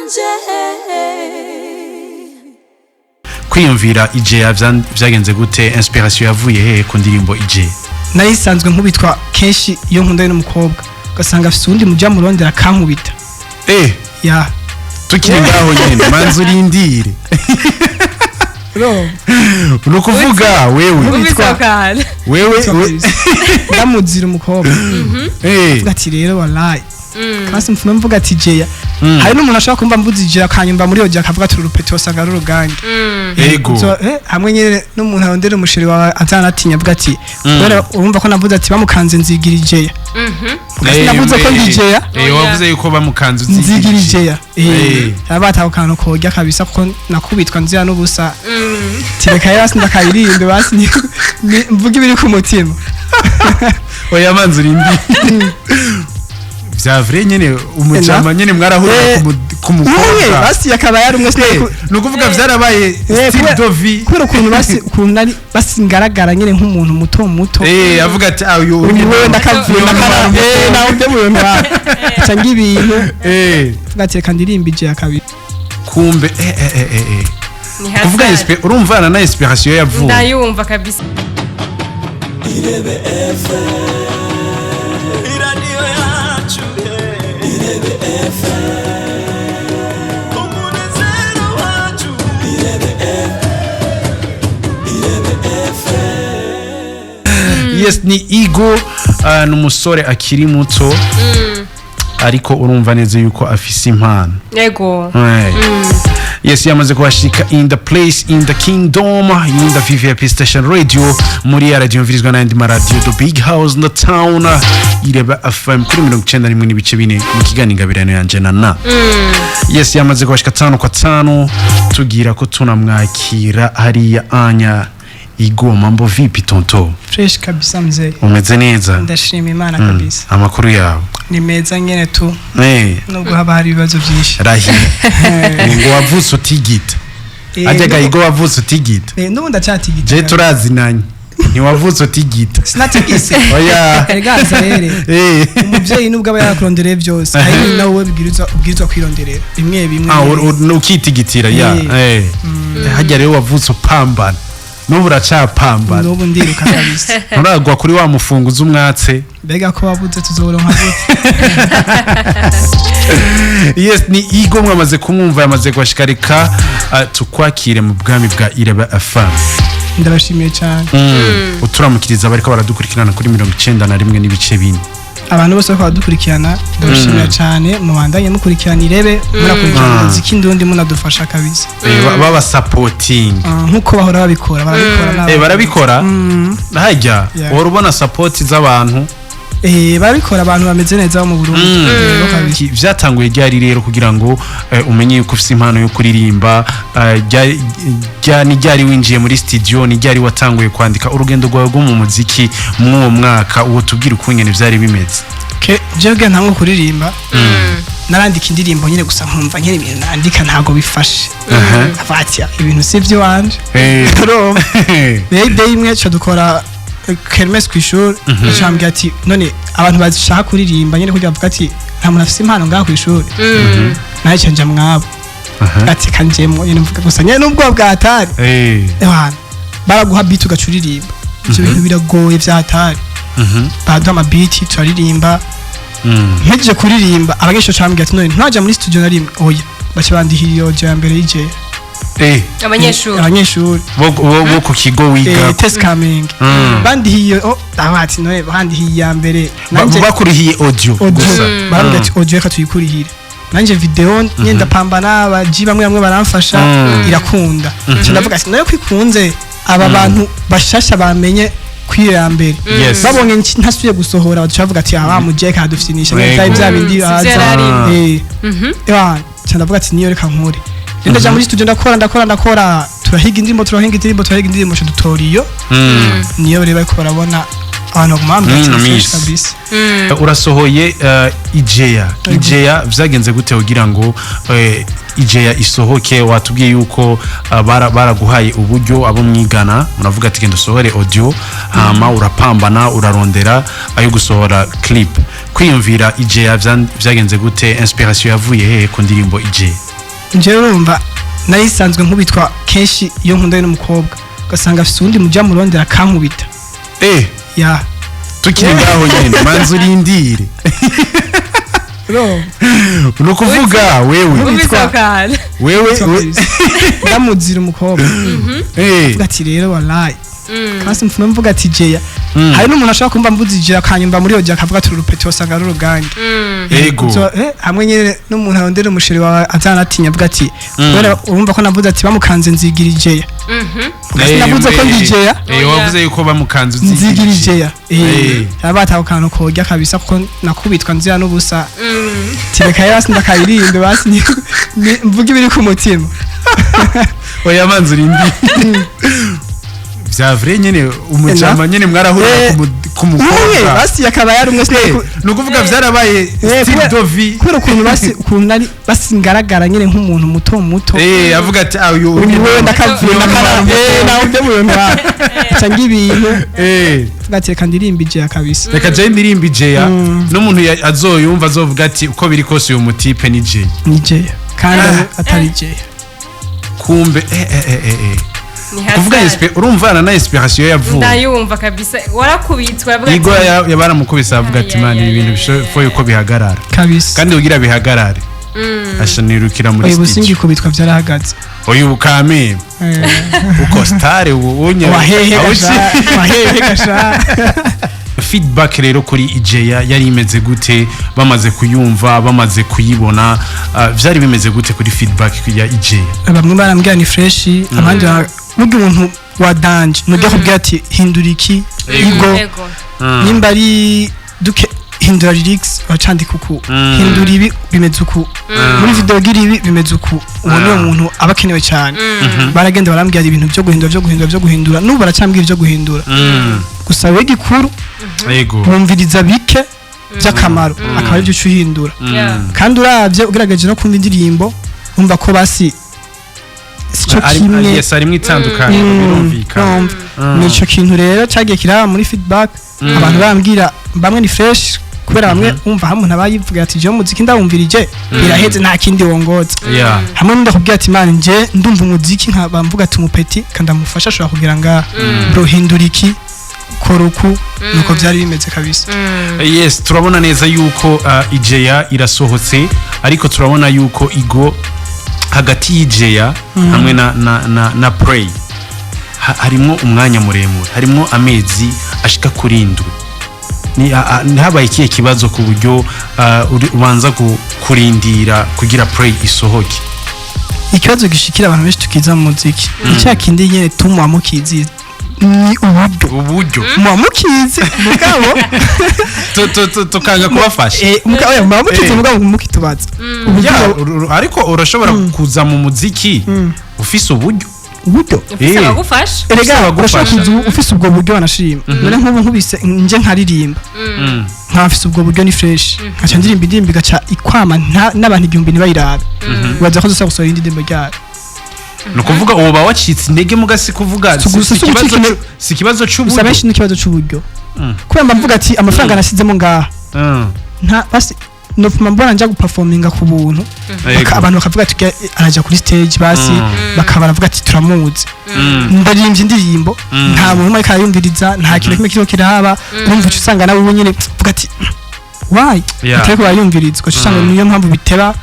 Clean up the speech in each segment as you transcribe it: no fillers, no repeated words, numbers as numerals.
yanje. Kwiyumvira igihe vyagenze gute? Inspiration yavuye hehe ku ndirimbo igihe? Nayisanzwe nkubitwa kenshi iyo nkundanye n'umukobwa ugasanga afite undi mujya murondera kankubita. Ya tukiri ngaho nyene manzi urindire. Nukuvuga wewe ndamuzira umukobwa. Ati rero wallahi kasi mfume mvuga ati jeya hari n'umuntu ashaka kumva mvuze jeya akanyumva muri yo akavuga ati urupeti wasanga ruruganye. Yego hamwe nyene n'umuntu arondera umusheri wawe azanatinya avuga ati kubera urumva ko navuze ati bamukanze nzigira jeya. Navuze ko ndi jeya. Wavuze yuko bamukanze nzigira jeya. Abataho kantu kojya kabisa ko nakubitwa nzira n'ubusa. Tireka yasi ndakaririmbe basi mvuga ibiri ku mutima. Oya manzi urindi. Vyavre nyene umujama nyene mwarahurira ku mukobwa. Basi yakaba yari umwe nukuvuga vyarabaye style dovi. Kubera ukuntu kunari basi ngaragara nyene nk'umuntu muto. Avuga ati uyu wewe ndakavuye nawe ndebuye mwa. Cyangwa ibintu tugateka ndirimba ije yakabiri. Kumbe kuvuga urumvana na inspiration yavuye. Ndayumva kabisa. IREBE Fm iraniyo yacu. IREBE Fm umunezero wacu. IREBE Fm. Yes, ni IGO n'umusore akiri muto ariko urumva neza yuko afise impano. Yego. Yes, yamaze kuhashika in the place in the kingdom in the VVIP station radio muri radio mvirizwa na ndima radio the big house in the town IREBE FM kuri 91 n'ibice bine mu kiganiro ingabirano yanje na. Yes, yamaze kuhashika 5 kwa 5 tugira ko tunamwakira hariya anya IGO. Mambo vipi tonto? Fresh kabisa mzee. Umeze neza? Ndashima Imana kabisa. Amakuru yawe? Ni meza nyene tu. Nubwo haba hari ibibazo byinshi. Rahi. Ngo wavutse utigita. Ajyaga IGO wavutse utigita. Nubu ndacyatigita. Je turazinanye. Ni wavutse utigita. Sinatigise. Oya. Egaza rere. Umuvyeyi nubwo aba yakurondere byose. Ari nawe ubwirizwa kwironderera. Bimwe. Ukitigitira ya. Hajya rero wavutse upambana. Nubu uracapambana. Nubu ndiruka kabisa. Nturagwa kuri wa mufunguzi umwatse. Mbega ko wabuze tuzoronka gute. Yes, ni IGO mwamaze kumwumva yamaze kwashikarika tukwakire mu bwami bwa IREBE FM. Ndabashimiye cyane. Uturamukiriza bariko baradukurikirana kuri 91 n'ibice bine. Abantu bose ko badukurikirana ndabashimiye cyane mubandanye mukurikirana IREBE murakurikirana muziki ndundi munadufasha kabisa. Baba supporting. Nkuko bahora babikora barabikora. Hajya urubona support z'abantu. Barabikora abantu bameze neza mu Burundi. Vyatanguye ryari rero kugira ngo umenye yuko ufite impano yo kuririmba. Ni ryari winjiye muri studio, ni ryari watanguye kwandika urugendo rwawe rwo mu muziki mu mwaka uwo tubwira ukungene vyari bimeze. Jewe ntango kuririmba. Narandika indirimbo nyine gusa nkumva nyine ibintu nandika ntago bifashe. Afatya ibintu sivyo wanje. Day imwe cyo dukora kermes kwishuri cyambye ati none abantu bazishaka kuririmba nyine kugira bavuga ati nta muntu afite impano ngaho kwishuri. Naye cyanje mwabo. Ati kanjemo nyine mvuga gusa nyine nubwo bwatari. Baraguha beat ugacuririmba. Ibyo bintu biragoye byatari. Baduha ama beat turaririmba. Nteje kuririmba abagesho cyambye ati none ntaje muri studio narimwe. Oya bace bandihiriyo je mbere y'ije. Abanyeshuri bo ku kigo wiga test coming bandihiye abati none bandihiye ya mbere nanje bakurihiye audio gusa bambye ati audio reka tuyikurihire nanje video nyenda pambana abaji bamwe baramfasha irakunda cyo ndavuga ati nayo kwikunze aba bantu bashasha bamenye kwira mbere babonye ntasuye gusohora bacavuga ati mujeka hadufitinisha neza bya bindi cyo ndavuga ati niyo reka nkure ndaja muri studio ndakora turahiga indirimbo cyo dutoriyo niyo reba ko barabona abantu bagumamba kabisa. Urasohoye igihe vyagenze gute kugira ngo igihe isohoke? Watubwiye yuko baraguhaye uburyo abo mwigana unavuga ati genda usohore audio hama urapambana urarondera ayo gusohora clip. Kwiyumvira igihe vyagenze gute? Inspiration yavuye hehe ku ndirimbo igihe? njyewe urumva nayisanzwe nkubitwa kenshi iyo nkundanye n'umukobwa ugasanga afite uwundi mujya murondera akankubita ya tukiri ngaho nyine manzi urindire ni ukuvuga wewe ndamuzira umukobwa ati rero walayi kasi mfuna mvuga ati jeya hari n'umuntu ashobora kumva mvuzijira akanyumva muri odia akavuga ati urupeti wasanga ari urugange yego hamwe nyine n'umuntu arondera umusheri wawe azanatinya avuga ati kubera urumva ko navuze ati bamukanze nzigira ijeya navuze ko ndijeya wavuze yuko bamukanze nzigira ijeya yabataho kantu kojya kabisa kuko nakubitwa nzira n'ubusa tireka yasi ndakayirimbe basi mvuga ibiri ku mutima oya manzi urindi vyavre nyene umujama nyene mwarahurira ku mukobwa basi yakaba yari umwe no kuvuga vyarabaye style de vie kubera ukuntu basi ukuntu ari basi ngaragara nyene nk'umuntu muto avuga ati ayo wewe ndakavuye nawe ujye mu bintu cyangwa ibintu gateka ndirimbije kabisa reka je ndirimbije ya n'umuntu azoyumva azovuga ati uko biri kose uyu mutipe ni je kandi atari je kumbe kuvuga urumvana na inspiration yavuye ndayumva kabisa warakubitswe yavuga IGO yabaramukubisa avuga ati man ibi bintu bishoboye uko bihagarara kabisa kandi ugira bihagarare ashanirukira muri stage ubusingi kubitwa byarahagaze oyu ukame uko star ubonye wahehe gasha feedback rero kuri Ijeya yari imeze gute bamaze kuyumva bamaze kuyibona byari bimeze gute kuri feedback ya Ijeya bamwe barambwira ni fresh abandi mugi umuntu wa danje nujya kubwira ati hindura iki IGO nimba ari duke hindura lyrics bacandika uku hindura ibi bimeze uku muri video gira ibi bimeze uku uwo niyo muntu abakenewe cyane baragenda barambwira ibintu byo guhindura n'ubu baracambwira ibyo guhindura gusa we gikuru yego bumviriza bike by'akamaro akaba ari byo cyuhindura kandi uravye ugerageje no kumva indirimbo umva ko basi sico kimwe yes ari mwitandukanye birumvikana nico kintu rero cyagiye kiraba muri feedback abantu bambwira bamwe ni fresh kubera bamwe umva hamwe nabayivuga ati je muziki ndawumvirije biraheze nta kindi wongoza hamwe ndakubwira ati man nje ndumva umuziki nkaba mvuga ati umupeti kandi amufasha ashobora kugira nga bro hindura iki koruku nuko byari bimeze kabisa yes turabona neza yuko Ijeya irasohotse ariko turabona yuko IGO hagati y'Ijeya hamwe na Pray harimo umwanya muremure harimo amezi ashika kuri 7 ni habaye ikihe kibazo ku buryo ubanza kurindira kugira Pray isohoke ikibazo gishikira abantu benshi tukiza mu muziki icyakindi nyene tumwa mukiziza ni uburyo mukizi mugabo tukanga kubafasha mugabo mukizi mugabo mukitubaza ariko urashobora kuza mu muziki ufise uburyo ufise bagufasha erega urashobora ufise ubwo buryo banashima none nk'ubu nkubise nje nkaririmba nkafise ubwo buryo ni fresh nkaca ndirimba indirimbo igaca ikwama n'abantu 1000 nibayirabe baza ko gusohora indirimbo ryayo no kuvuga uwo bawacitse intege mugasi kuvuga si kibazo cy'uburyo sabeshi n'ikibazo cy'uburyo kubera mvuga ati amafaranga nasizemo ngaha nta basi no mbona nja guperforminga ku buntu abantu bakavuga ati araja kuri stage basi bakabara vuga ati turamuzi ndarimbye indirimbo nta muntu mai kayumviriza nta kintu kimwe kirahaba urumva usanga nawe nyine vuga ati why atari bayumviriza ko usanga niyo mpamvu biteba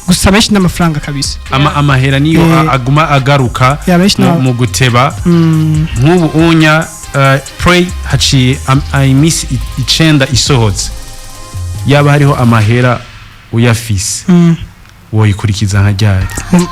gusa benshi n'amafaranga kabisa amahera niyo aguma agaruka mu guteba nk'ubu unya Pray haciye miss 9 isohotse yaba hariho amahera uyafise woyikurikiza nka ryari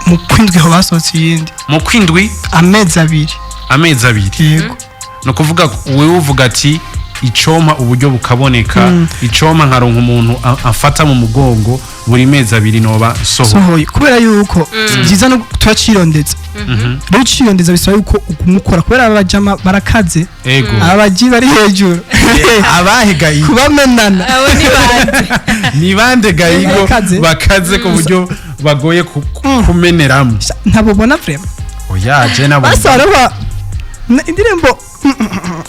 mu kwindwi ho basohotse yindi mu kwindwi amezi abiri yego no kuvuga wewe uvuga ati icoma uburyo bukaboneka icoma nkaronka umuntu afata mu mugongo buri mezi 2 noba sohoye kubera yuko byiza no turacirondeza rero cirondeza bisaba yuko umukora kubera abajama barakaze abaji bari hejuru abahigaye kubamenana abo ni bande gayigo bakaze ku buryo bagoye kumeneramo ntabobona vraiment oya je nabo basarwa indirimbo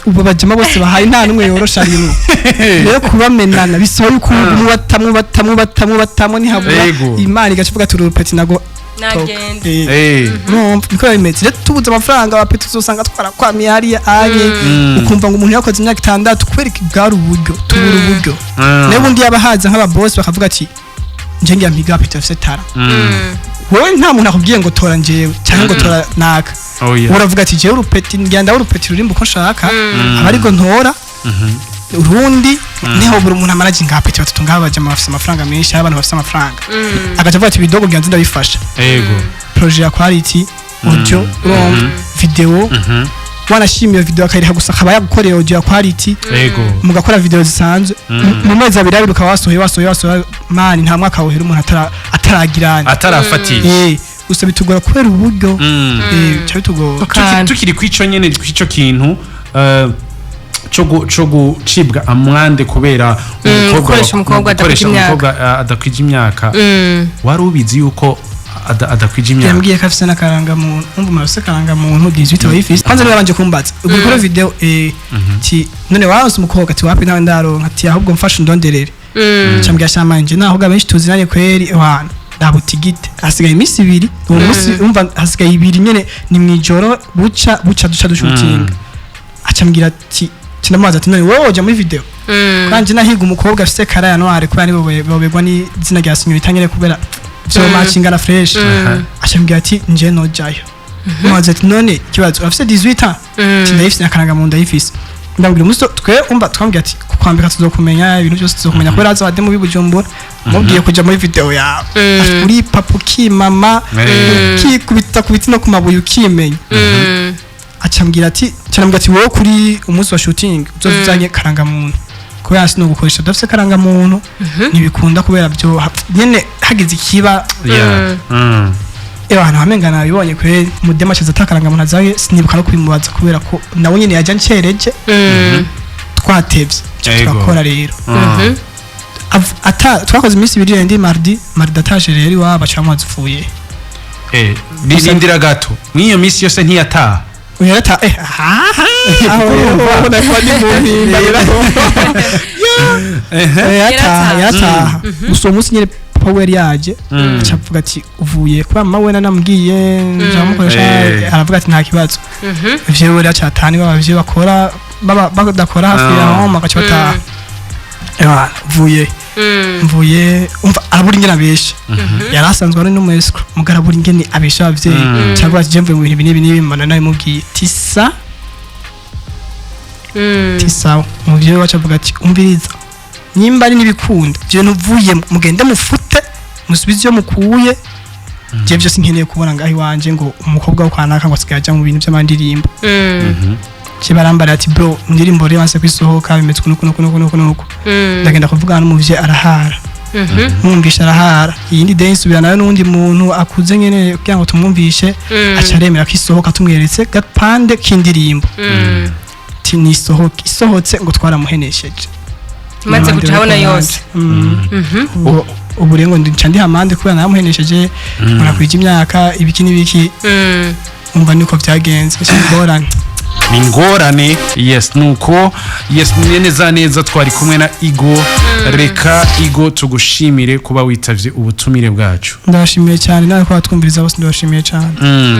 ubu bajama bose bahaye nta numwe yorosha rimwe rero kubamenana bisaba yuko batamwe ni habura imana igacuvuga turi urupeti nago nagende niko bimeze rero tubuze amafaranga abapeti uzosanga twarakwamiye hariya anye ukumva ngo umuntu yakoze imyaka 6 kubera bwari uburyo tubura uburyo n'ubundi yabahaza nk'aba boss bakavuga ati nje ngiye mpiga apeti afite tara wowe nta muntu akubwiye ngo tora njewe cyangwa ngo tora naka uravuga ati jewe urupeti ngenda urupeti rurimba uko nshaka abariko ntora urundi niho buri umuntu amaraje ngapeti batatu ngabaje amafisa amafaranga menshi abantu bafite amafaranga agaca avuga ati bidogo byanze ndabifasha yego projet ya quality audio video wanashimiye video akariha gusa akaba yagukoreye audio ya quality yego mugakora video zisanzwe mu mezi abiri abiruka wasohoye mani nta mwaka wohera umuntu ataragirana atarafatiye gusa bitugora kubera uburyo cyabitugora tukiri kwico nyene kwico kintu cyo gucibwa amande kubera umukobwa adakwije imyaka wari ubizi yuko adakwije imyaka yambwiye ko afise nakaranga muntu umva marose karanga muntu 18 bayifise kwanza nabanje kumbaza ubwo video ti none waronse umukobwa ati wapi nawe ndaronka ati ahubwo mfashe ndonderere cyambwiye shamanje naho gabenshi tuzinanye kweri wana ndabutigite hasigaye imisi 2 uwo musi umva hasigaye 2 nyene ni mwijoro buca duca dushutinga acambwira ati kinamaza ati none wowe uja muri video kanje nahiga umukobwa afise kara ya noire kubera nibo bobegwa ni zina rya sinyo itangire kubera byo matchinga na fresh acambwira ati nje no jayo maze ati none kibazo afise 18 tindayifise nakaranga mu ndayifise ndabwira umuso twe umba twambwira ati kwambika tuzokumenya ibintu byose tuzokumenya kubera azade mu bibujumbura mubwiye kuja muri video yawe uri papuki mama kubita no kumabuye ukimenya acambwira ati wowe kuri umunsi wa shooting uzozanye karanga muntu kubera sino gukoresha dafise karanga muntu nibikunda kubera byo nyene hagize ikiba abantu hamengana bibonye kwe mudema cyaza takaranga muntu azaye sinibuka no kubimubaza kubera ko nawe nyene yaje ncereje twatevye twakora rero twakoze iminsi 2 ndi mardi ataje rero iwaba cyamwazufuye nindira gato mwiyo minsi yose ntiyataha uyata aho nakwandi muhimba yata gusa umunsi nyine power yaje acavuga ati uvuye kwa mawe nanambwiye nzamukoresha aravuga ati nta kibazo ivyo rero cyatani babavye bakora badakora hafi yaho magaca bataha mvuye umva araburi ngena besha yarasanzwe ari n'umwesco mugaraburi ngene abesha abavyeyi cyangwa ati jemve mu bintu nibi mana nawe mubwiye tisa muvyeyi wacu avuga ati umviriza nyimba ari nibikunda je nuvuye mugende mufute musubize yo mukuye je byose nkeneye kubona ngahi wanje ngo umukobwa wo kwanaka ngo asigaje mu bintu by'amandirimbo kibarambara ati bro ndirimbo rero wanse kwisohoka bimeze kuno ndagenda kuvugana n'umuvye arahara mwumvisha arahara iyindi dance subira nayo n'undi muntu akuze nyene kugira ngo tumwumvishe acaremera kwisohoka tumweretse gapande k'indirimbo tini isohotse ngo twaramuhenesheje maze gutabona yose uburengo ndi amande kubera namuhenesheje murakwije imyaka ibiki nibiki umva niko byagenze cyangorane ningorane nuko neza twari kumwe na IGO reka IGO tugushimire kuba witavye ubutumire bwacu ndashimiye cyane nawe kwa twumviriza bose ndashimiye cyane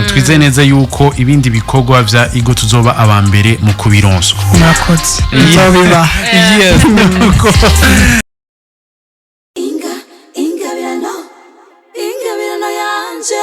twize neza yuko ibindi bikorwa vya IGO tuzoba abambere mu kubironswa murakoze nzobiba ingabirano yanje